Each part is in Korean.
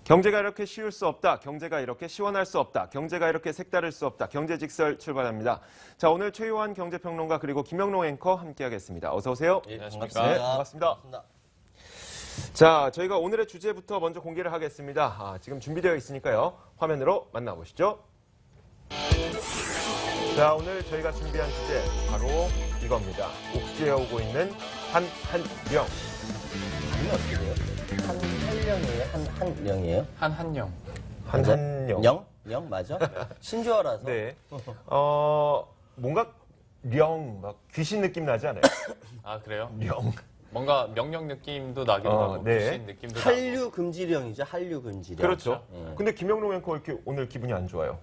경제가 이렇게 쉬울 수 없다. 경제가 이렇게 시원할 수 없다. 경제가 이렇게 색다를 수 없다. 경제직설 출발합니다. 자, 오늘 최요한 경제평론가 그리고 김영롱 앵커 함께하겠습니다. 어서 오세요. 예, 반갑습니다. 네, 반갑습니다. 자, 저희가 오늘의 주제부터 먼저 공개를 하겠습니다. 지금 준비되어 있으니까요. 화면으로 만나보시죠. 자, 오늘 저희가 준비한 주제 바로 이겁니다. 옥죄어 오고 있는 한한령. 이게 어떻게 돼요? 한한령이에요? 한한령이에요? 한한령. 한한령. 영 맞아? 신조어라서. 네. 뭔가 막 귀신 느낌 나지 않아요? 아, 그래요? 령. 뭔가 명령 느낌도 나기도 하고 네. 귀신 느낌도 나고. 한류 금지령이죠. 한류 금지령. 그렇죠. 예. 근데 김영롱 앵커 이렇게 오늘 기분이 안 좋아요.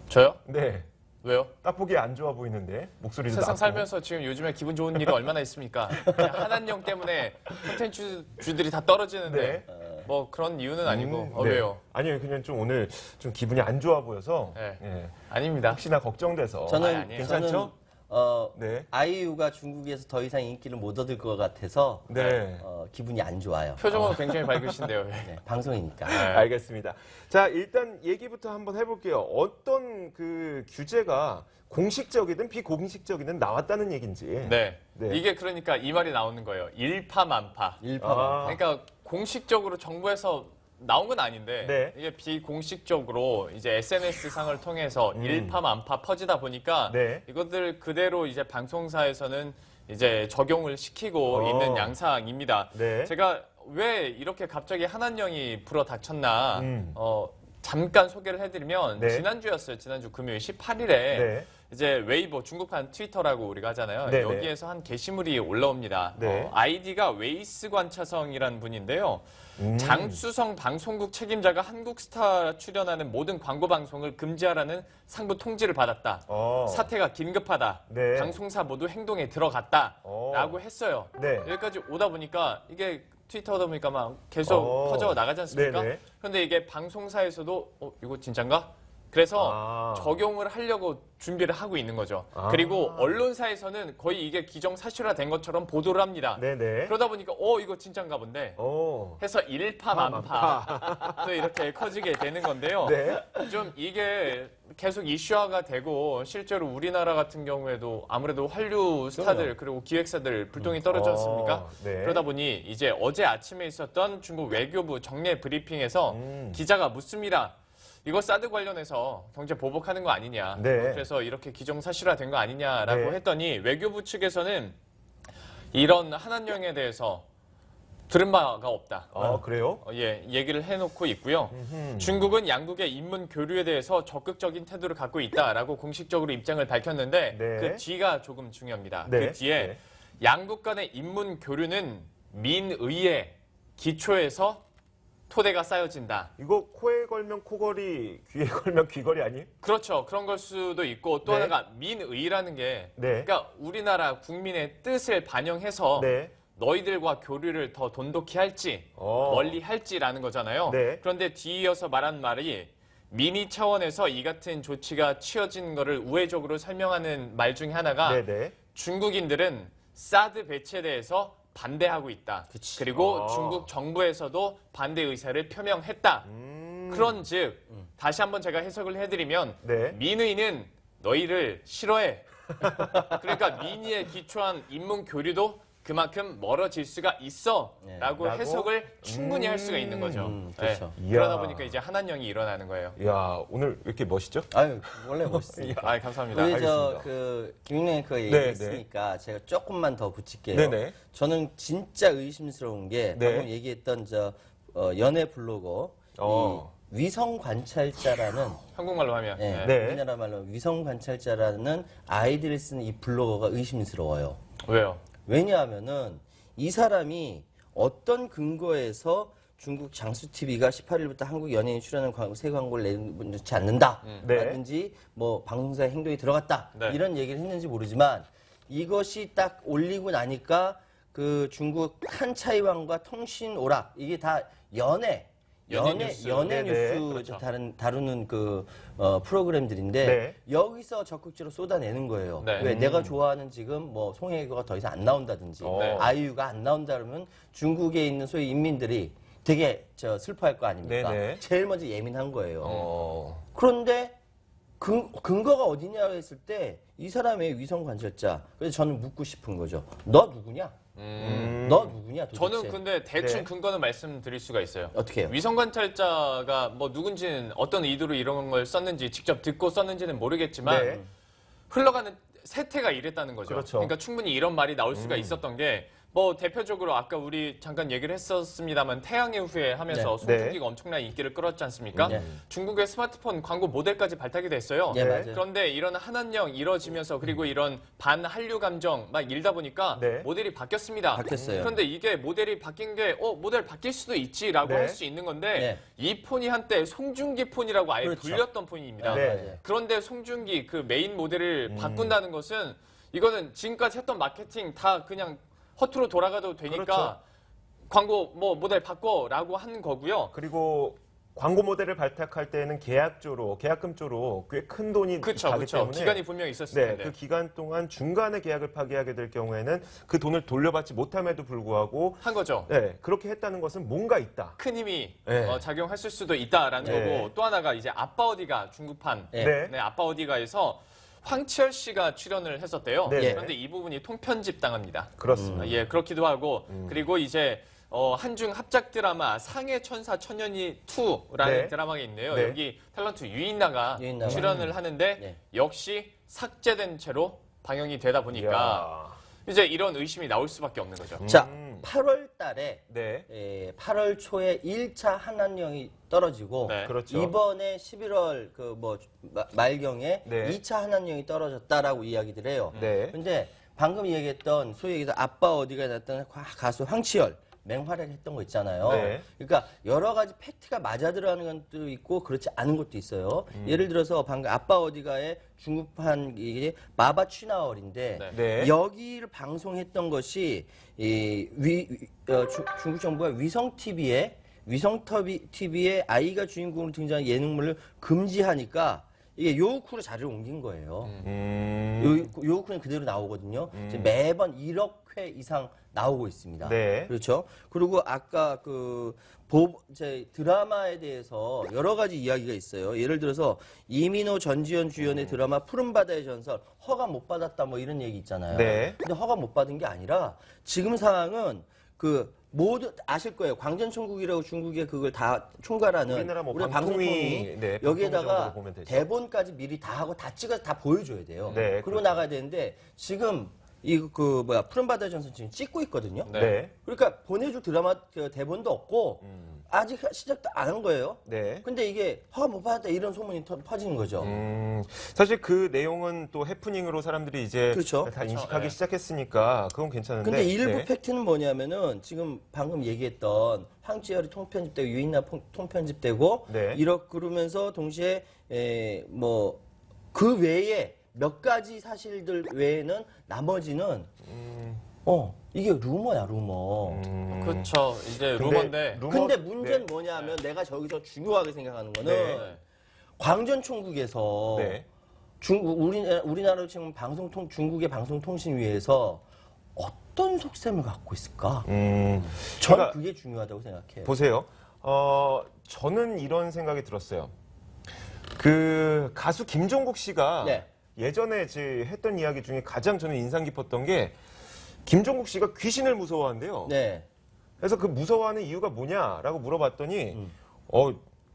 저요? 네. 왜요? 딱 보기에 안 좋아 보이는데 목소리도 세상 낮고. 살면서 지금 요즘에 기분 좋은 일이 얼마나 있습니까? 그냥 한한령 때문에 콘텐츠주들이 다 떨어지는데 네. 뭐 그런 이유는 아니고 네. 왜요? 아니요, 그냥 좀 오늘 좀 기분이 안 좋아 보여서 네. 예. 아닙니다. 혹시나 걱정돼서. 저는 아니에요. 괜찮죠? 네. 아이유가 중국에서 더 이상 인기를 못 얻을 것 같아서 네. 기분이 안 좋아요. 표정은 굉장히 밝으신데요. 네, 방송이니까. 알겠습니다. 자, 일단 얘기부터 한번 해볼게요. 어떤 그 규제가 공식적이든 비공식적이든 나왔다는 얘기인지. 네. 네. 이게 그러니까 이 말이 나오는 거예요. 일파만파. 일파만파. 그러니까 공식적으로 정부에서 나온 건 아닌데 네. 이게 비공식적으로 이제 SNS 상을 통해서 일파만파 퍼지다 보니까 네. 이것들 그대로 이제 방송사에서는 이제 적용을 시키고 있는 양상입니다. 네. 제가 왜 이렇게 갑자기 한한령이 불어닥쳤나 잠깐 소개를 해드리면 네. 지난주였어요. 지난주 금요일 18일에 네. 이제 웨이보 중국판 트위터라고 우리가 하잖아요. 네, 여기에서 한 게시물이 올라옵니다. 네. 아이디가 웨이스 관차성이라는 분인데요. 장수성 방송국 책임자가 한국스타 출연하는 모든 광고 방송을 금지하라는 상부 통지를 받았다. 사태가 긴급하다. 네. 방송사 모두 행동에 들어갔다. 라고 했어요. 네. 여기까지 오다 보니까 이게 트위터다 보니까 막 계속 퍼져 나가지 않습니까? 네네. 그런데 이게 방송사에서도 이거 진짠가? 그래서 적용을 하려고 준비를 하고 있는 거죠. 그리고 언론사에서는 거의 이게 기정사실화된 것처럼 보도를 합니다. 네네. 그러다 보니까 이거 진짠가 본데 해서 일파만파 또 이렇게 커지게 되는 건데요. 네. 좀 이게 계속 이슈화가 되고 실제로 우리나라 같은 경우에도 아무래도 한류 스타들 그리고 기획사들 불똥이 떨어지 않습니까? 네. 그러다 보니 이제 어제 아침에 있었던 중국 외교부 정례 브리핑에서 기자가 묻습니다. 이거 사드 관련해서 경제 보복하는 거 아니냐. 네. 그래서 이렇게 기정사실화된 거 아니냐라고 네. 했더니 외교부 측에서는 이런 한한령에 대해서 들은 바가 없다. 그래요? 예, 얘기를 해놓고 있고요. 중국은 양국의 인문 교류에 대해서 적극적인 태도를 갖고 있다라고 공식적으로 입장을 밝혔는데 네. 그 뒤가 조금 중요합니다. 네. 그 뒤에 양국 간의 인문 교류는 민의의 기초에서 토대가 쌓여진다. 이거 코에 걸면 코걸이, 귀에 걸면 귀걸이 아니에요? 그렇죠. 그런 걸 수도 있고 또 네. 하나가 민의라는 게 네. 그러니까 우리나라 국민의 뜻을 반영해서 네. 너희들과 교류를 더 돈독히 할지 멀리 할지라는 거잖아요. 네. 그런데 뒤이어서 말한 말이 민의 차원에서 이 같은 조치가 취해진 거를 우회적으로 설명하는 말 중에 하나가 네네. 중국인들은 사드 배치에 대해서 반대하고 있다. 그리고 중국 정부에서도 반대 의사를 표명했다. 그런즉 다시 한번 제가 해석을 해드리면 네. 민의는 너희를 싫어해. 그러니까 민의에 기초한 인문 교류도 그만큼 멀어질 수가 있어 라고 해석을 충분히 할 수가 있는 거죠. 그렇죠. 네. 그러다 보니까 이제 한한령이 일어나는 거예요. 이야, 오늘 왜 이렇게 멋있죠? 아유, 원래 멋있으니까. 감사합니다. 우리 알겠습니다. 김용래 그 얘기했으니까 제가 조금만 더 붙일게요. 네네. 저는 진짜 의심스러운 게 네. 방금 얘기했던 연예 블로거 이 위성 관찰자라는 한국말로 하면. 네, 네. 우리나라 말로 위성 관찰자라는 아이디를 쓰는 이 블로거가 의심스러워요. 왜요? 왜냐하면은 이 사람이 어떤 근거에서 중국 장수 TV가 18일부터 한국 연예인 출연하는 새 광고를 내놓지 않는다. 라든지 뭐 방송사의 행동이 들어갔다. 네. 이런 얘기를 했는지 모르지만 이것이 딱 올리고 나니까 그 중국 한차이왕과 통신오락 이게 다 연예 뉴스 그렇죠. 다루는 그 프로그램들인데 네. 여기서 적극적으로 쏟아내는 거예요. 네. 왜 내가 좋아하는 지금 뭐 송혜교가 더 이상 안 나온다든지 네. 아이유가 안 나온다 그러면 중국에 있는 소위 인민들이 되게 슬퍼할 거 아닙니까? 네네. 제일 먼저 예민한 거예요. 어. 그런데 근거가 어디냐 했을 때 이 사람의 위성 관찰자. 그래서 저는 묻고 싶은 거죠. 너 누구냐? 너 누구냐 도대체? 저는 근데 대충 네. 근거는 말씀드릴 수가 있어요. 어떻게 해요? 위성 관찰자가 뭐 누군지는 어떤 의도로 이런 걸 썼는지 직접 듣고 썼는지는 모르겠지만 네. 흘러가는 세태가 이랬다는 거죠. 그렇죠. 그러니까 충분히 이런 말이 나올 수가 있었던 게 뭐 대표적으로 아까 우리 잠깐 얘기를 했었습니다만 태양의 후예 하면서 네. 송중기가 엄청난 인기를 끌었지 않습니까? 네. 중국의 스마트폰 광고 모델까지 발탁이 됐어요. 네, 맞아요. 그런데 이런 한한령 이뤄지면서 그리고 이런 반한류 감정 막 일다 보니까 네. 모델이 바뀌었습니다. 바뀌었어요. 그런데 이게 모델이 바뀐 게 모델 바뀔 수도 있지라고 네. 할 수 있는 건데 네. 이 폰이 한때 송중기 폰이라고 아예 그렇죠. 불렸던 폰입니다. 네. 맞아요. 그런데 송중기 그 메인 모델을 바꾼다는 것은 이거는 지금까지 했던 마케팅 다 그냥 허투루 돌아가도 되니까 그렇죠. 광고 뭐 모델 바꿔라고 한 거고요. 그리고 광고 모델을 발탁할 때는 계약금조로 꽤 큰 돈이 그렇죠, 가기 그렇죠. 때문에 기간이 분명히 있었을 네, 텐데. 그 기간 동안 중간에 계약을 파기하게 될 경우에는 그 돈을 돌려받지 못함에도 불구하고 한 거죠. 네, 그렇게 했다는 것은 뭔가 있다. 큰 힘이 네. 작용했을 수도 있다라는 네. 거고 또 하나가 이제 아빠 어디가 중국판 네. 네, 아빠 어디가에서 황치열 씨가 출연을 했었대요. 네. 그런데 이 부분이 통편집 당합니다. 그렇습니다. 예, 그렇기도 하고 그리고 이제 한중 합작 드라마 상해 천사 천년이 2라는 네. 드라마가 있네요. 네. 여기 탤런트 유인나가 유인나가. 출연을 하는데 네. 역시 삭제된 채로 방영이 되다 보니까 이야. 이제 이런 의심이 나올 수밖에 없는 거죠. 자, 8월 달에 네. 8월 초에 1차 한한령이 떨어지고 네. 그렇죠. 이번에 11월 말경에 네. 2차 한한령이 떨어졌다라고 이야기들 해요. 네. 근데 방금 얘기했던 소위 얘기해서 아빠 어디가 났던 가수 황치열 맹활약했던 거 있잖아요. 네. 그러니까 여러 가지 팩트가 맞아 들어가는 것도 있고 그렇지 않은 것도 있어요. 예를 들어서 방금 아빠 어디가의 중국판 이게 마바 취나월인데 네. 네. 여기를 방송했던 것이 중국 정부가 위성 TV에 아이가 주인공으로 등장한 예능물을 금지하니까 이게 요우쿠로 자리를 옮긴 거예요. 요우쿠는 그대로 나오거든요. 이제 매번 1억 회 이상 나오고 있습니다. 네. 그렇죠. 그리고 아까 이제 드라마에 대해서 여러 가지 이야기가 있어요. 예를 들어서 이민호 전지현 주연의 드라마 푸른바다의 전설 허가 못 받았다 뭐 이런 얘기 있잖아요. 네. 근데 허가 못 받은 게 아니라 지금 상황은 모두 아실 거예요. 광전총국이라고 중국에 그걸 다 총괄하는 우리나라 뭐 우리 방통위, 방송통이 네, 여기에다가 방통위 정도로 보면 되죠. 대본까지 미리 다 하고 다 찍어서 다 보여줘야 돼요. 네, 그리고 그렇죠. 나가야 되는데 지금 푸른바다의 전설 지금 찍고 있거든요. 네. 네. 그러니까 보내줄 드라마 대본도 없고 아직 시작도 안 한 거예요. 네. 근데 이게 허가 못 받았다 이런 소문이 퍼지는 거죠. 사실 그 내용은 또 해프닝으로 사람들이 이제 그렇죠. 다 인식하기 네. 네. 시작했으니까 그건 괜찮은데. 근데 일부 네. 팩트는 뭐냐면은 지금 방금 얘기했던 황치열이 통편집되고 유인나 통편집되고 네. 그러면서 동시에 그 외에 몇 가지 사실들 외에는 나머지는 이게 루머야 루머. 그렇죠. 이제 근데 루머인데 근데 문제는 네. 뭐냐면 내가 저기서 중요하게 생각하는 거는 네. 광전총국에서 네. 우리나라로 지금 중국의 방송통신위에서 어떤 속셈을 갖고 있을까? 저는 그러니까 그게 중요하다고 생각해요. 보세요. 저는 이런 생각이 들었어요. 그 가수 김종국 씨가 네. 예전에 했던 이야기 중에 가장 저는 인상 깊었던 게 김종국 씨가 귀신을 무서워한대요. 네. 그래서 그 무서워하는 이유가 뭐냐라고 물어봤더니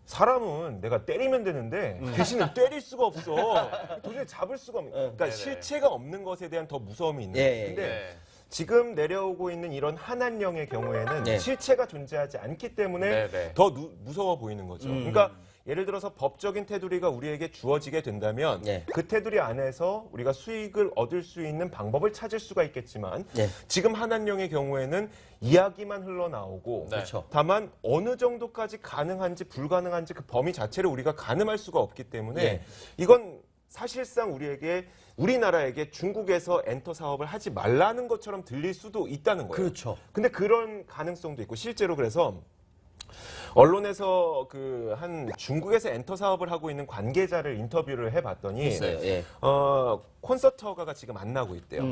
사람은 내가 때리면 되는데 귀신은 때릴 수가 없어. 도저히 잡을 수가 없는. 그러니까 네네. 실체가 없는 것에 대한 더 무서움이 있는 예, 거예요. 예, 근데 네. 지금 내려오고 있는 이런 한한령의 경우에는 네. 실체가 존재하지 않기 때문에 네네. 더 무서워 보이는 거죠. 그러니까 예를 들어서 법적인 테두리가 우리에게 주어지게 된다면 네. 그 테두리 안에서 우리가 수익을 얻을 수 있는 방법을 찾을 수가 있겠지만 네. 지금 한한령의 경우에는 이야기만 흘러나오고 네. 그렇죠. 다만 어느 정도까지 가능한지 불가능한지 그 범위 자체를 우리가 가늠할 수가 없기 때문에 네. 이건 사실상 우리나라에게 중국에서 엔터 사업을 하지 말라는 것처럼 들릴 수도 있다는 거예요. 그렇죠. 근데 그런 가능성도 있고 실제로 그래서 언론에서 중국에서 엔터 사업을 하고 있는 관계자를 인터뷰를 해봤더니 있어요. 예. 콘서트 허가가 지금 안 나고 있대요.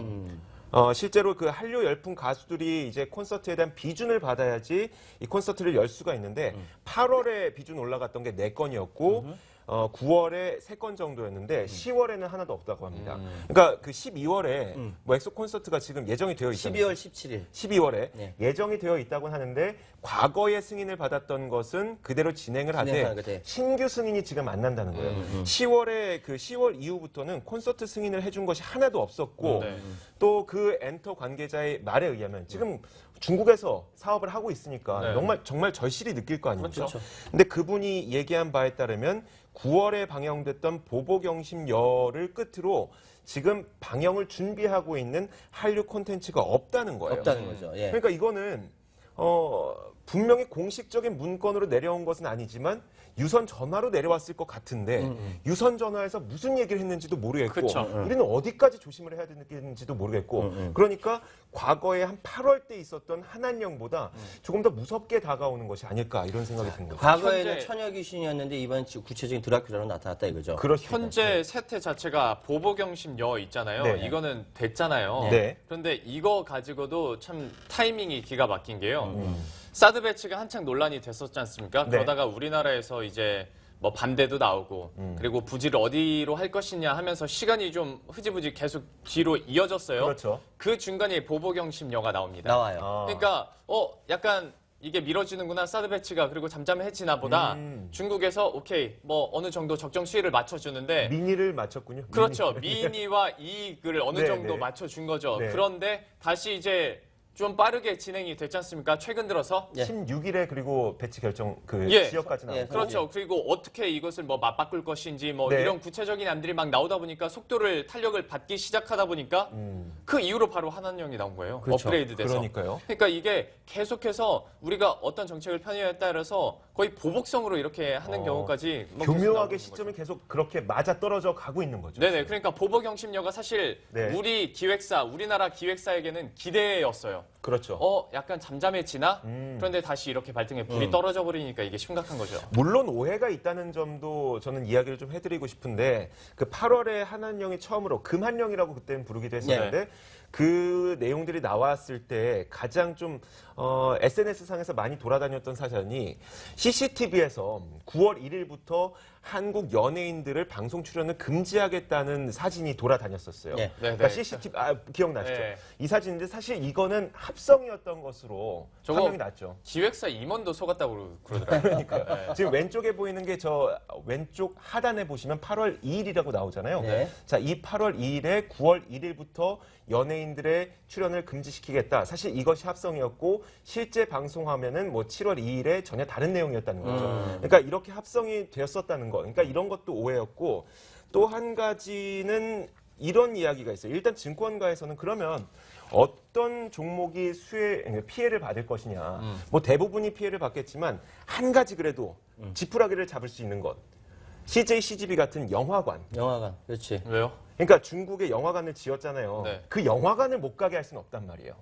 실제로 그 한류 열풍 가수들이 이제 콘서트에 대한 비준을 받아야지 이 콘서트를 열 수가 있는데 8월에 비준 올라갔던 게 4건이었고 9월에 3건 정도였는데 10월에는 하나도 없다고 합니다. 그러니까 그 12월에 뭐 엑소 콘서트가 지금 예정이 되어 있잖아요. 12월 17일. 12월에 네. 예정이 되어 있다고 하는데 과거에 승인을 받았던 것은 그대로 진행을 진행하게 하되 돼. 신규 승인이 지금 안 난다는 거예요. 10월에 그 10월 이후부터는 콘서트 승인을 해준 것이 하나도 없었고 네. 또 그 엔터 관계자의 말에 의하면 지금 중국에서 사업을 하고 있으니까 네. 정말 절실히 느낄 거 아닙니까? 그렇죠. 근데 그분이 얘기한 바에 따르면 9월에 방영됐던 보보경심여를 끝으로 지금 방영을 준비하고 있는 한류 콘텐츠가 없다는 거예요. 없다는 거죠. 예. 그러니까 이거는 분명히 공식적인 문건으로 내려온 것은 아니지만 유선 전화로 내려왔을 것 같은데 유선 전화에서 무슨 얘기를 했는지도 모르겠고 그쵸. 우리는 어디까지 조심을 해야 되는지도 모르겠고 그러니까 과거에 한 8월 때 있었던 한한령보다 조금 더 무섭게 다가오는 것이 아닐까 이런 생각이 든 거죠. 과거에는 현재- 처녀 귀신이었는데 이번 구체적인 드라큘라로 나타났다 이거죠. 그렇습니다. 현재 세태 자체가 보보경심여 있잖아요. 네. 이거는 됐잖아요. 네. 그런데 이거 가지고도 참 타이밍이 기가 막힌 게요. 사드 배치가 한창 논란이 됐었지 않습니까? 네. 그러다가 우리나라에서 이제 뭐 반대도 나오고 그리고 부지를 어디로 할 것이냐 하면서 시간이 좀 흐지부지 계속 뒤로 이어졌어요. 그렇죠. 그 중간에 보보경심여가 나옵니다. 나와요. 그러니까 약간 이게 미뤄지는구나 사드 배치가 그리고 잠잠해지나 보다 중국에서 오케이 뭐 어느 정도 적정 수위를 맞춰주는데 미니를 맞췄군요. 그렇죠 미니와 이익을 어느 네, 정도 네. 맞춰준 거죠. 네. 그런데 다시 이제 좀 빠르게 진행이 됐지 않습니까? 최근 들어서 16일에 그리고 배치 결정 그 예. 지역까지 나오고 예, 그렇죠. 그리고 어떻게 이것을 뭐 맞바꿀 것인지 뭐 네. 이런 구체적인 안들이 막 나오다 보니까 속도를 탄력을 받기 시작하다 보니까 그 이후로 바로 한한령이 나온 거예요. 그렇죠. 업그레이드 돼서. 그러니까요. 그러니까 이게 계속해서 우리가 어떤 정책을 편의에 따라서 거의 보복성으로 이렇게 하는 경우까지 뭐 계속 교묘하게 나오는 시점이 거죠. 계속 그렇게 맞아 떨어져 가고 있는 거죠. 네네. 그러니까 보복경심여가 사실 네. 우리나라 기획사에게는 기대였어요. 그렇죠. 약간 잠잠해지나? 그런데 다시 이렇게 발등에 불이 떨어져 버리니까 이게 심각한 거죠. 물론 오해가 있다는 점도 저는 이야기를 좀 해드리고 싶은데 그 8월에 한한령이 처음으로 금한령이라고 그때는 부르기도 했었는데 그 내용들이 나왔을 때 가장 좀 SNS상에서 많이 돌아다녔던 사전이 CCTV에서 9월 1일부터 한국 연예인들을 방송 출연을 금지하겠다는 사진이 돌아다녔었어요. 네. 그러니까 CCTV 기억나시죠? 네. 이 사진인데 사실 이거는 합성이었던 것으로 저거- 판명이 났죠. 기획사 임원도 속았다고 그러더라고요. 그러니까 지금 왼쪽에 보이는 게 저 왼쪽 하단에 보시면 8월 2일이라고 나오잖아요. 네. 자, 이 8월 2일에 9월 1일부터 연예인들의 출연을 금지시키겠다. 사실 이것이 합성이었고 실제 방송하면은 뭐 7월 2일에 전혀 다른 내용이었다는 거죠. 그러니까 이렇게 합성이 되었었다는 거. 그러니까 이런 것도 오해였고 또 한 가지는 이런 이야기가 있어요. 일단 증권가에서는 그러면 어떤 종목이 피해를 받을 것이냐. 뭐 대부분이 피해를 받겠지만 한 가지 그래도 지푸라기를 잡을 수 있는 것. CJ, CGV 같은 영화관. 영화관. 그렇지. 왜요? 그러니까 중국에 영화관을 지었잖아요. 네. 그 영화관을 못 가게 할 수는 없단 말이에요.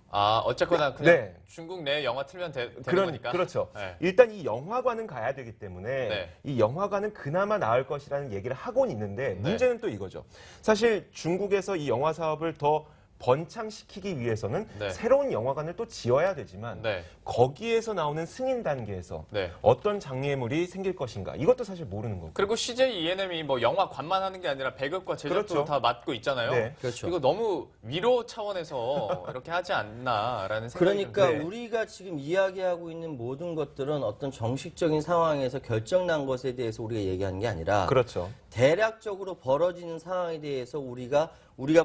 어쨌거나 그냥 네. 중국 내 영화 틀면 되는 거니까. 그렇죠. 네. 일단 이 영화관은 가야 되기 때문에 네. 이 영화관은 그나마 나을 것이라는 얘기를 하고는 있는데 문제는 또 이거죠. 사실 중국에서 이 영화 사업을 더 번창시키기 위해서는 네. 새로운 영화관을 또 지어야 되지만 네. 거기에서 나오는 승인 단계에서 네. 어떤 장애물이 생길 것인가 이것도 사실 모르는 거고. 그리고 CJ ENM이 뭐 영화관만 하는 게 아니라 배급과 제작도 그렇죠. 다 맡고 있잖아요. 네. 그렇죠. 이거 너무 위로 차원에서 이렇게 하지 않나라는 생각이 좀 그러니까 네. 우리가 지금 이야기하고 있는 모든 것들은 어떤 정식적인 상황에서 결정난 것에 대해서 우리가 얘기하는 게 아니라 그렇죠. 대략적으로 벌어지는 상황에 대해서 우리가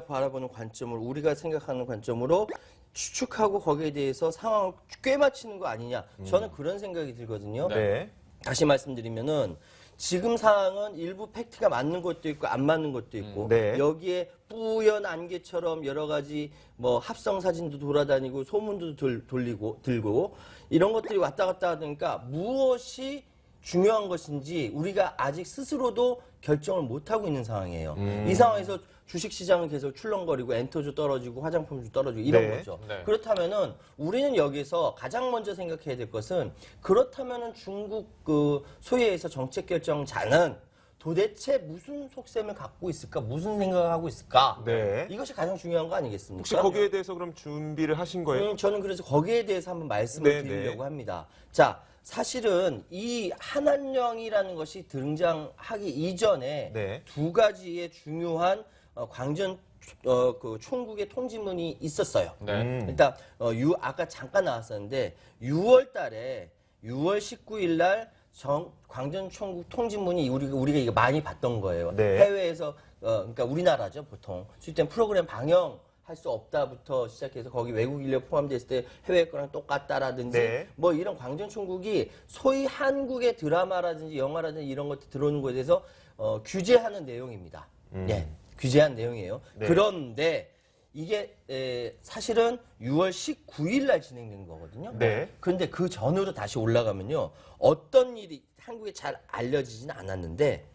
바라보는 관점을 우리가 생각하는 관점으로 추측하고 거기에 대해서 상황을 꿰맞추는 거 아니냐. 저는 그런 생각이 들거든요. 네. 다시 말씀드리면은 지금 상황은 일부 팩트가 맞는 것도 있고 안 맞는 것도 있고 네. 여기에 뿌연 안개처럼 여러 가지 뭐 합성 사진도 돌아다니고 소문도 들고 이런 것들이 왔다 갔다 하니까 무엇이 중요한 것인지 우리가 아직 스스로도 결정을 못 하고 있는 상황이에요. 이 상황에서 주식시장은 계속 출렁거리고 엔터주 떨어지고 화장품주 떨어지고 이런 네. 거죠. 네. 그렇다면은 우리는 여기서 가장 먼저 생각해야 될 것은 그렇다면은 중국 그 소위에서 정책 결정자는 도대체 무슨 속셈을 갖고 있을까? 무슨 생각을 하고 있을까? 네. 이것이 가장 중요한 거 아니겠습니까? 혹시 거기에 대해서 그럼 준비를 하신 거예요? 저는 그래서 거기에 대해서 한번 말씀을 네, 드리려고 네. 합니다. 자, 사실은 이 한한령이라는 것이 등장하기 이전에 네. 두 가지의 중요한 광전 그 총국의 통지문이 있었어요. 네. 일단 아까 잠깐 나왔었는데 6월 19일 날 광전 총국 통지문이 우리가 이거 많이 봤던 거예요. 네. 해외에서 그러니까 우리나라죠, 보통. 수입된 프로그램 방영 할 수 없다부터 시작해서 거기 외국 인력 포함됐을 때 해외 거랑 똑같다라든지 네. 뭐 이런 광전총국이 소위 한국의 드라마라든지 영화라든지 이런 것들 들어오는 거에 대해서 규제하는 내용입니다. 예, 규제한 내용이에요. 네. 그런데 이게 사실은 6월 19일 날 진행된 거거든요. 네. 그런데 그 전으로 다시 올라가면요. 어떤 일이 한국에 잘 알려지지는 않았는데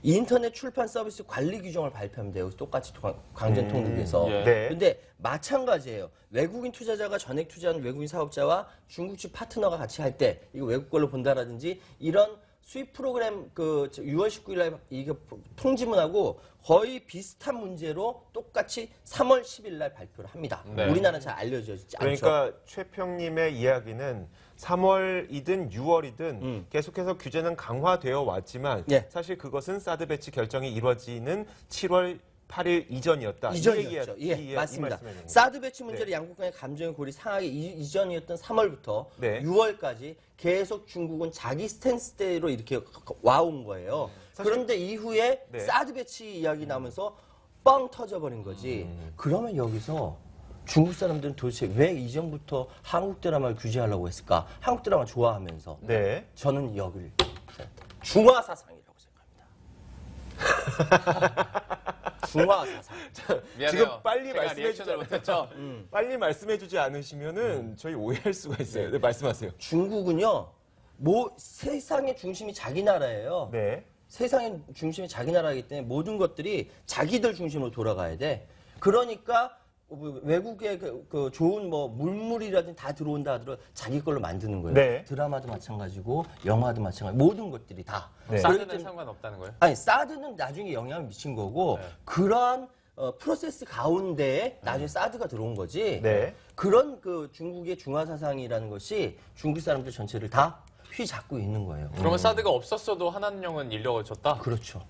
인터넷 출판 서비스 관리 규정을 발표합니다. 여기서 똑같이 광전통국에서. 예. 네. 근데 마찬가지예요. 외국인 투자자가 전액 투자하는 외국인 사업자와 중국 측 파트너가 같이 할 때 이거 외국 걸로 본다라든지 이런 수입 프로그램 6월 19일 날 이게 통지문하고 거의 비슷한 문제로 똑같이 3월 10일 날 발표를 합니다. 네. 우리나라는 잘 알려지지 않죠. 그러니까 최평님의 이야기는 3월이든 6월이든 계속해서 규제는 강화되어 왔지만 예. 사실 그것은 사드 배치 결정이 이루어지는 7월 8일 이전이었다. 이전이었죠. 이 예, 맞습니다. 말씀이네요. 사드 배치 문제로 양국 간의 감정의 골이 상하기 이전이었던 3월부터 네. 6월까지 계속 중국은 자기 스탠스대로 이렇게 와온 거예요. 그런데 이후에 네. 사드 배치 이야기 나면서 뻥 터져버린 거지. 그러면 여기서 중국 사람들은 도대체 왜 이전부터 한국 드라마를 규제하려고 했을까? 한국 드라마 좋아하면서. 네. 저는 여기를 중화 사상이라고 생각합니다. 중화 사상. 미안해요. 지금 빨리 제가 말씀해 리액션을 못했죠. 빨리 말씀해주지 않으시면은 저희 오해할 수가 있어요. 네, 말씀하세요. 중국은요, 세상의 중심이 자기 나라예요. 네. 세상의 중심이 자기 나라이기 때문에 모든 것들이 자기들 중심으로 돌아가야 돼. 그러니까 외국의 그 좋은 뭐 물물이라든지 다 들어온다 하더라도 자기 걸로 만드는 거예요. 네. 드라마도 마찬가지고 영화도 마찬가지. 모든 것들이 다. 네. 사드는 상관없다는 거예요? 아니 사드는 나중에 영향을 미친 거고 네. 그러한 프로세스 가운데에 나중에 사드가 들어온 거지. 네. 그런 그 중국의 중화 사상이라는 것이 중국 사람들 전체를 다 휘잡고 있는 거예요. 그러면 사드가 없었어도 한한령은 인력을 줬다? 그렇죠.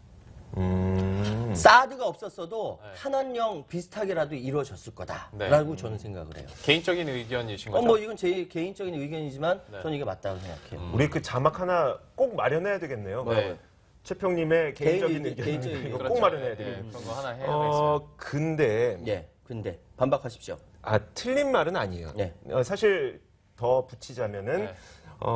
사드가 없었어도 네. 한한령 비슷하게라도 이루어졌을 네. 거다라고 저는 생각을 해요. 개인적인 의견이신 거죠? 뭐 이건 제 개인적인 의견이지만 네. 저는 이게 맞다고 생각해요. 우리 그 자막 하나 꼭 마련해야 되겠네요. 네. 최평님의 개인적인 개인적인 의견 이거 의견. 꼭 마련해야 네, 되겠네요. 그런 거 하나 해야겠어요. 근데 예, 근데 반박하십시오. 틀린 말은 아니에요. 네. 사실 더 붙이자면은 네.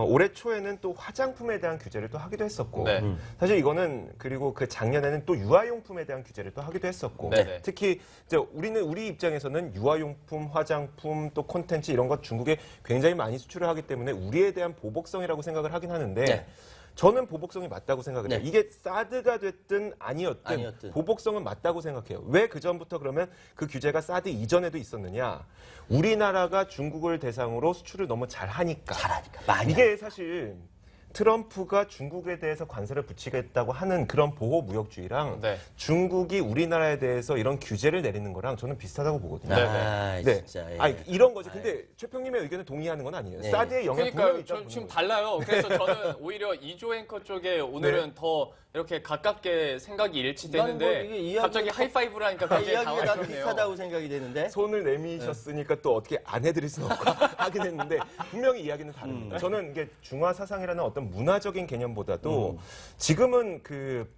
올해 초에는 또 화장품에 대한 규제를 또 하기도 했었고 네. 사실 이거는 그리고 그 작년에는 또 유아용품에 대한 규제를 또 하기도 했었고 네. 특히 이제 우리 입장에서는 유아용품, 화장품 또 콘텐츠 이런 것 중국에 굉장히 많이 수출을 하기 때문에 우리에 대한 보복성이라고 생각을 하긴 하는데 네. 저는 보복성이 맞다고 생각을 해요. 네. 이게 사드가 됐든 아니었든 보복성은 맞다고 생각해요. 왜 그전부터 그러면 그 규제가 사드 이전에도 있었느냐. 우리나라가 중국을 대상으로 수출을 너무 잘하니까. 많이 이게 사실 트럼프가 중국에 대해서 관세를 붙이겠다고 하는 그런 보호무역주의랑 네. 중국이 우리나라에 대해서 이런 규제를 내리는 거랑 저는 비슷하다고 보거든요. 아, 네. 진짜. 예. 아니, 이런 거지. 근데 최평님의 의견에 동의하는 건 아니에요. 네. 사드의 영향 그러니까요. 분명히 있다고 저 지금 보는 거죠. 달라요. 그래서 저는 오히려 이조 앵커 쪽에 오늘은 네. 더 이렇게 가깝게 생각이 난 뭐 일치되는데 이게 이야기가 갑자기 하이파이브를 하니까 굉장히 이야기가 난 당황스럽네요. 비슷하다고 생각이 되는데. 손을 내미셨으니까 또 어떻게 안 해드릴 수는 없고 하긴 했는데 분명히 이야기는 다릅니다. 저는 이게 중화 사상이라는 어떤 문화적인 개념보다도 지금은 그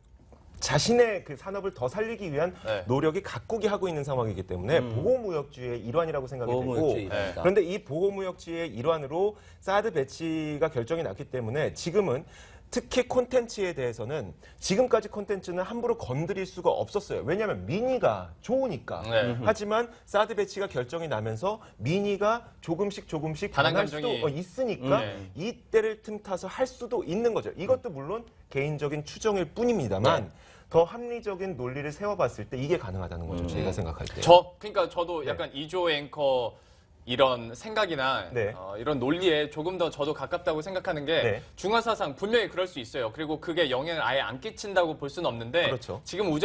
자신의 그 산업을 더 살리기 위한 네. 노력이 각국이 하고 있는 상황이기 때문에 보호무역주의의 일환이라고 생각이 되고 보호무역주의 네. 그런데 이 보호무역주의의 일환으로 사드 배치가 결정이 났기 때문에 지금은 특히 콘텐츠에 대해서는 지금까지 콘텐츠는 함부로 건드릴 수가 없었어요. 왜냐하면 미니가 좋으니까. 네. 하지만 사드 배치가 결정이 나면서 미니가 조금씩 반환 변할 수도 감정이 있으니까 네. 이때를 틈타서 할 수도 있는 거죠. 이것도 물론 개인적인 추정일 뿐입니다만 더 합리적인 논리를 세워봤을 때 이게 가능하다는 거죠. 저희가 생각할 때. 그러니까 저도 약간 이조 앵커 이런 생각이나 네. 이런 논리에 조금 더 저도 가깝다고 생각하는 게 네. 중화 사상 분명히 그럴 수 있어요. 그리고 그게 영향을 아예 안 끼친다고 볼 수는 없는데 그렇죠. 지금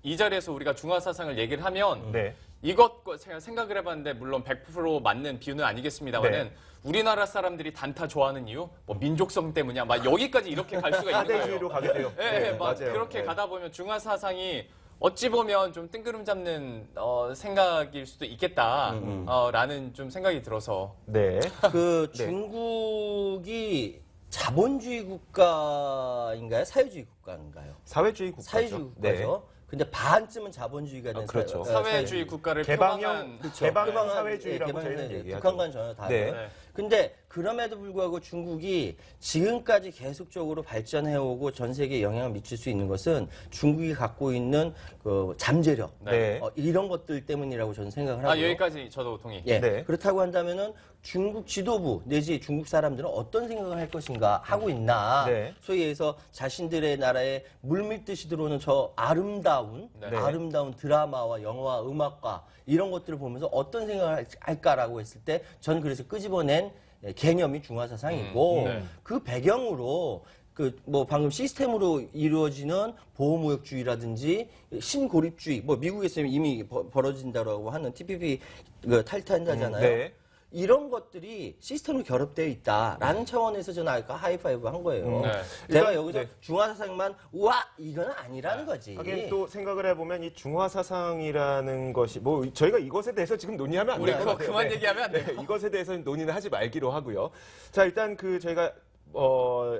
이 자리에서 우리가 중화 사상을 얘기를 하면 네. 이것과 제가 생각을 해봤는데 물론 100% 맞는 비유는 아니겠습니다만은 네. 우리나라 사람들이 단타 좋아하는 이유 뭐 민족성 때문이야 막 여기까지 이렇게 갈 수가 있는 거예요. 사대주의로 가게 돼요. 네, 막 맞아요. 그렇게 네. 가다 보면 중화 사상이 어찌 보면 좀 뜬구름 잡는 생각일 수도 있겠다라는 좀 생각이 들어서 네. 그 네. 중국이 자본주의 국가인가요? 사회주의 국가인가요? 사회주의 국가죠. 사회주의 국가죠. 근데 반쯤은 자본주의가 된 그렇죠. 사회주의 국가를 개방형 표방한 개방형 사회주의라고 저희는 개방은 얘기하죠. 북한과는 전혀 다르죠. 네. 네. 근데 그럼에도 불구하고 중국이 지금까지 계속적으로 발전해오고 전 세계에 영향을 미칠 수 있는 것은 중국이 갖고 있는 그 잠재력 네. 이런 것들 때문이라고 저는 생각을 하고요. 여기까지 저도 동의. 예. 네. 그렇다고 한다면은 중국 지도부 내지 중국 사람들은 어떤 생각을 할 것인가 하고 있나. 네. 소위 해서 자신들의 나라에 물밀듯이 들어오는 저 아름다운 네. 아름다운 드라마와 영화, 음악과 이런 것들을 보면서 어떤 생각을 할까라고 했을 때 전 그래서 끄집어낸 개념이 중화사상이고 네. 그 배경으로 그 뭐 방금 시스템으로 이루어지는 보호무역주의라든지 신고립주의 뭐 미국에서 이미 벌어진다라고 하는 TPP 그 탈퇴한다잖아요. 네. 이런 것들이 시스템으로 결합되어 있다라는 차원에서 저는 아까 하이파이브 한 거예요. 네. 제가 일단, 여기서 네. 중화사상만 우와 이건 아니라는 거지. 하긴 또 생각을 해보면 이 중화 사상이라는 것이 뭐 저희가 이것에 대해서 지금 논의하면 안 우리 돼요. 그거 그만 얘기하면 안 돼요. 이것에 대해서는 논의는 하지 말기로 하고요. 자 일단 그 저희가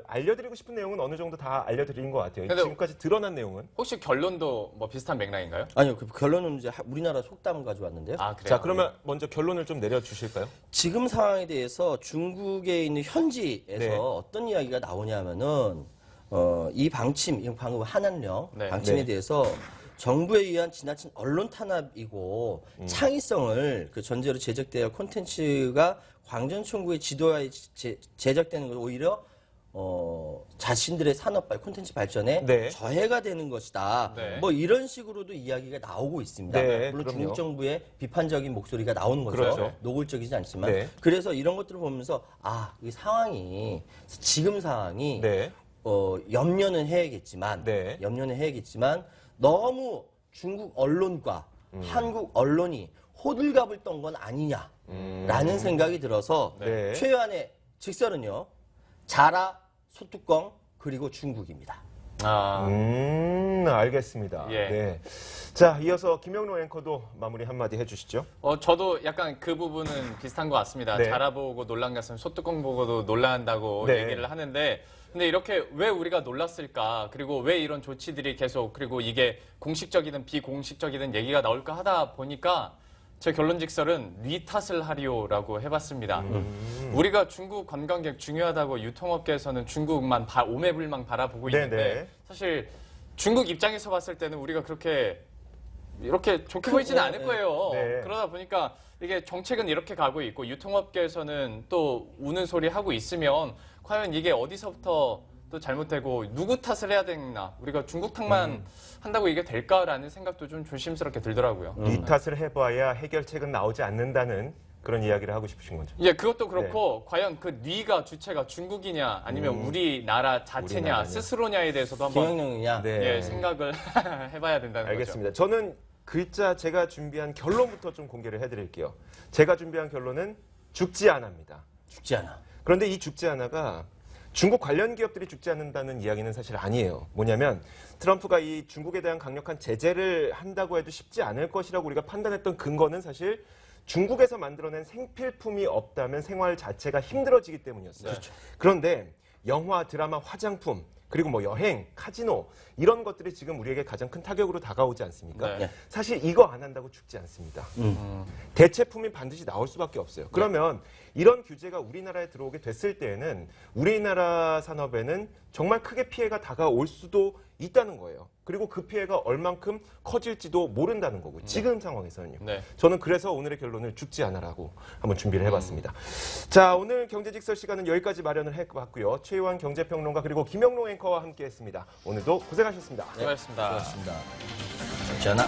알려드리고 싶은 내용은 어느 정도 다 알려드린 것 같아요. 근데 지금까지 드러난 내용은. 혹시 결론도 뭐 비슷한 맥락인가요? 아니요, 그 결론은 이제 우리나라 속담 가져왔는데요. 아, 그래요? 자 그러면 먼저 결론을 좀 내려주실까요? 지금 상황에 대해서 중국에 있는 현지에서 네. 어떤 이야기가 나오냐면은 이 방침, 이 방금 한한령 네. 방침에 네. 대해서 정부에 의한 지나친 언론 탄압이고 창의성을 그 전제로 제작되어 콘텐츠가 광전총구의 지도하에 제작되는 것 오히려 자신들의 산업발 콘텐츠 발전에 네. 저해가 되는 것이다. 네. 뭐 이런 식으로도 이야기가 나오고 있습니다. 네, 물론 그럼요. 중국 정부의 비판적인 목소리가 나오는 거죠. 그렇죠. 노골적이지 않지만. 네. 그래서 이런 것들을 보면서 이 상황이 지금 상황이 네. 염려는 해야겠지만 네. 너무 중국 언론과 한국 언론이 호들갑을 떤 건 아니냐라는 생각이 들어서 네. 최소한의 직설은요. 자라, 소뚜껑 그리고 중국입니다. 알겠습니다. 예. 네. 자, 이어서 김영로 앵커도 마무리 한마디 해주시죠. 저도 약간 그 부분은 비슷한 것 같습니다. 네. 자라보고 놀란 것은 소뚜껑 보고도 놀란다고 네. 얘기를 하는데, 근데 이렇게 왜 우리가 놀랐을까? 그리고 왜 이런 조치들이 계속, 그리고 이게 공식적이든 비공식적이든 얘기가 나올까 하다 보니까 제 결론직설은 네 탓을 하리오라고 해봤습니다. 우리가 중국 관광객 중요하다고 유통업계에서는 중국만 오매불망 바라보고 있는데 네네. 사실 중국 입장에서 봤을 때는 우리가 이렇게 좋게 보이지는 않을 거예요. 네. 그러다 보니까 이게 정책은 이렇게 가고 있고 유통업계에서는 또 우는 소리 하고 있으면 과연 이게 어디서부터 또 잘못되고 누구 탓을 해야 되나 우리가 중국 탓만 한다고 이게 될까라는 생각도 좀 조심스럽게 들더라고요. 네 탓을 해봐야 해결책은 나오지 않는다는 그런 이야기를 하고 싶으신 거죠. 예, 그것도 그렇고 과연 그 뉘가 주체가 중국이냐 아니면 우리나라 자체냐 우리나라냐. 스스로냐에 대해서도 한번 김영령이냐? 네. 예, 생각을 해봐야 된다는 알겠습니다. 저는 글자 제가 준비한 결론부터 좀 공개를 해드릴게요. 제가 준비한 결론은 죽지 않습니다. 죽지 않아. 그런데 이 죽지 않아가 중국 관련 기업들이 죽지 않는다는 이야기는 사실 아니에요. 뭐냐면 트럼프가 이 중국에 대한 강력한 제재를 한다고 해도 쉽지 않을 것이라고 우리가 판단했던 근거는 사실 중국에서 만들어낸 생필품이 없다면 생활 자체가 힘들어지기 때문이었어요. 그렇죠. 그런데 영화, 드라마, 화장품 그리고 뭐 여행, 카지노 이런 것들이 지금 우리에게 가장 큰 타격으로 다가오지 않습니까? 네. 사실 이거 안 한다고 죽지 않습니다. 대체품이 반드시 나올 수밖에 없어요. 그러면 이런 규제가 우리나라에 들어오게 됐을 때에는 우리나라 산업에는 정말 크게 피해가 다가올 수도 있다는 거예요. 그리고 그 피해가 얼만큼 커질지도 모른다는 거고 지금 상황에서는요. 네. 저는 그래서 오늘의 결론을 죽지 않아라고 한번 준비를 해봤습니다. 자, 오늘 경제직설 시간은 여기까지 마련을 해봤고요. 최유한 경제평론가 그리고 김영로 앵커와 함께했습니다. 오늘도 고생하셨습니다. 수고하셨습니다. 수고하셨습니다. 죽지 않아.